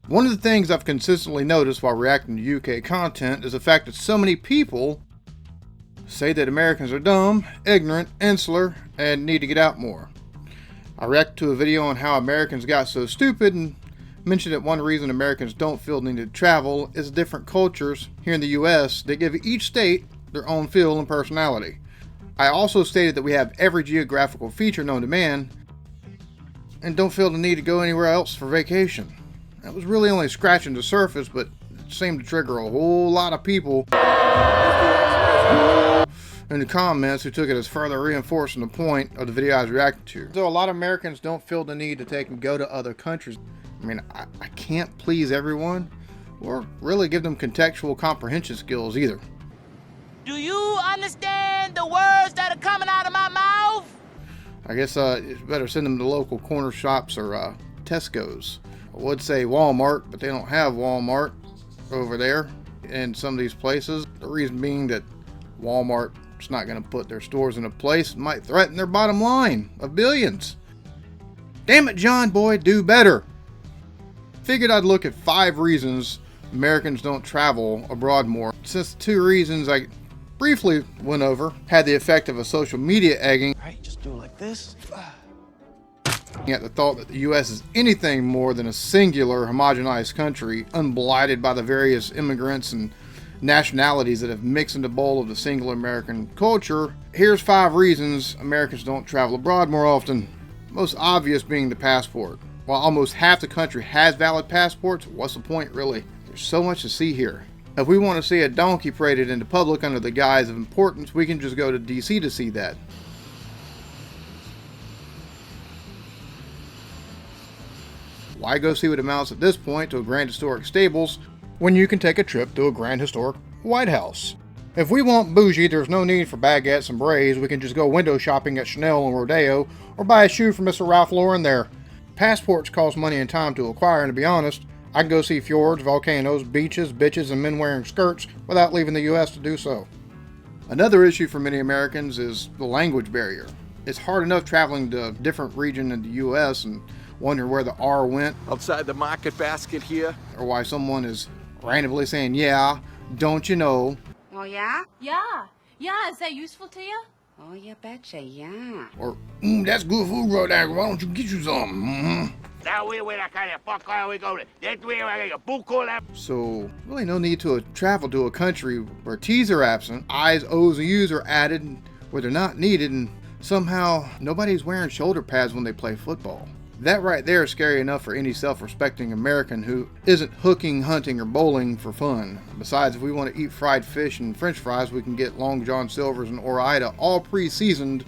One of the things I've consistently noticed while reacting to UK content is the fact that so many people say that Americans are dumb, ignorant, insular, and need to get out more. I reacted to a video on how Americans got so stupid and mentioned that one reason Americans don't feel the need to travel is different cultures here in the US that give each state their own feel and personality. I also stated that we have every geographical feature known to man and don't feel the need to go anywhere else for vacation. That was really only scratching the surface, but it seemed to trigger a whole lot of people in the comments who took it as further reinforcing the point of the video I was reacting to. So a lot of Americans don't feel the need to take and go to other countries. I mean, I can't please everyone or really give them contextual comprehension skills either. Do you understand the words that are coming out of my mouth? I guess it's better send them to local corner shops or Tesco's. I would say Walmart, but they don't have Walmart over there in some of these places. The reason being that Walmart's not going to put their stores in a place that might threaten their bottom line of billions. Damn it, John boy, do better. Figured I'd look at 5 reasons Americans don't travel abroad more. Since the 2 reasons I briefly went over had the effect of a social media egging. All right, just do it like this. At the thought that the US is anything more than a singular homogenized country, unblighted by the various immigrants and nationalities that have mixed in the bowl of the single American culture. Here's 5 reasons Americans don't travel abroad more often. Most obvious being the passport. While almost half the country has valid passports, what's the point really? There's so much to see here. If we want to see a donkey paraded into public under the guise of importance, we can just go to DC to see that. Why go see what amounts at this point to a grand historic stables when you can take a trip to a grand historic White House? If we want bougie, there's no need for baguettes and berets. We can just go window shopping at Chanel and Rodeo or buy a shoe from Mr. Ralph Lauren there. Passports cost money and time to acquire, and to be honest, I can go see fjords, volcanoes, beaches, bitches, and men wearing skirts without leaving the US to do so. Another issue for many Americans is the language barrier. It's hard enough traveling to a different region in the US and wondering where the R went. Outside the market basket here. Or why someone is randomly saying, yeah, don't you know? Oh, yeah? Yeah. Yeah, is that useful to you? Oh, you betcha, yeah. Or, that's good food right there. Why don't you get you some? So, really no need to travel to a country where T's are absent, I's, O's, and U's are added where they're not needed, and somehow nobody's wearing shoulder pads when they play football. That right there is scary enough for any self-respecting American who isn't hooking, hunting, or bowling for fun. Besides, if we want to eat fried fish and french fries, we can get Long John Silver's and Ore-Ida all pre-seasoned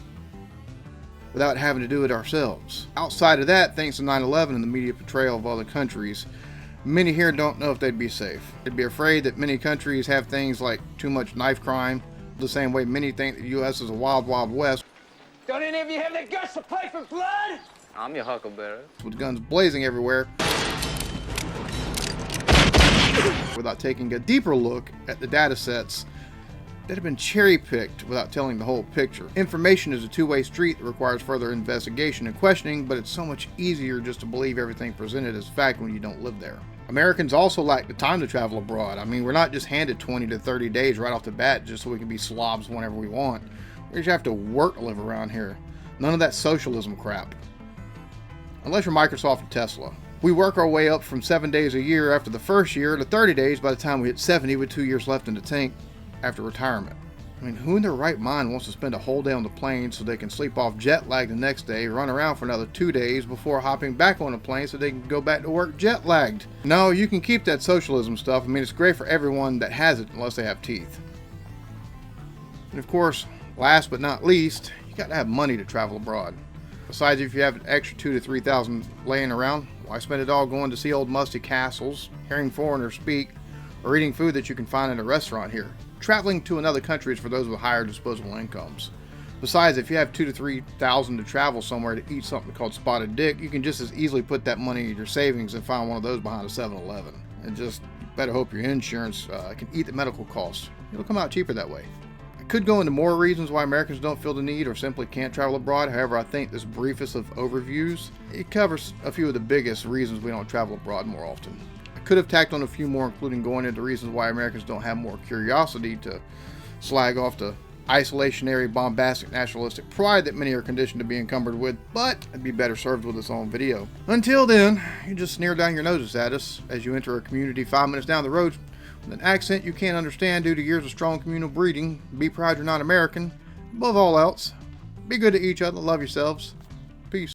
without having to do it ourselves. Outside of that, thanks to 9/11 and the media portrayal of other countries, many here don't know if they'd be safe. They'd be afraid that many countries have things like too much knife crime, the same way many think the U.S. is a wild, wild west. Don't any of you have the guts to play for blood? I'm your huckleberry. With guns blazing everywhere, without taking a deeper look at the data sets that have been cherry-picked without telling the whole picture. Information is a two-way street that requires further investigation and questioning, but it's so much easier just to believe everything presented as fact when you don't live there. Americans also lack the time to travel abroad. I mean, we're not just handed 20 to 30 days right off the bat just so we can be slobs whenever we want. We just have to work to live around here. None of that socialism crap. Unless you're Microsoft and Tesla. We work our way up from 7 days a year after the first year to 30 days by the time we hit 70 with 2 years left in the tank after retirement. I mean, who in their right mind wants to spend a whole day on the plane so they can sleep off jet lag the next day, run around for another 2 days before hopping back on a plane so they can go back to work jet lagged? No, you can keep that socialism stuff. I mean, it's great for everyone that has it unless they have teeth. And of course, last but not least, you got to have money to travel abroad. Besides, if you have an extra $2,000 to $3,000 laying around, why spend it all going to see old musty castles, hearing foreigners speak, or eating food that you can find in a restaurant here? Traveling to another country is for those with higher disposable incomes. Besides, if you have $2,000 to $3,000 to travel somewhere to eat something called spotted dick, you can just as easily put that money in your savings and find one of those behind a 7-Eleven. And just better hope your insurance can eat the medical costs. It'll come out cheaper that way. Could go into more reasons why Americans don't feel the need or simply can't travel abroad. However, I think this briefest of overviews, it covers a few of the biggest reasons we don't travel abroad more often. I Could have tacked on a few more, including going into reasons why Americans don't have more curiosity to slag off the isolationary, bombastic, nationalistic pride that many are conditioned to be encumbered with, but it'd be better served with its own video. Until then, you just sneer down your noses at us as you enter a community 5 minutes down the road with an accent you can't understand due to years of strong communal breeding. Be proud you're not American. Above all else, be good to each other, love yourselves,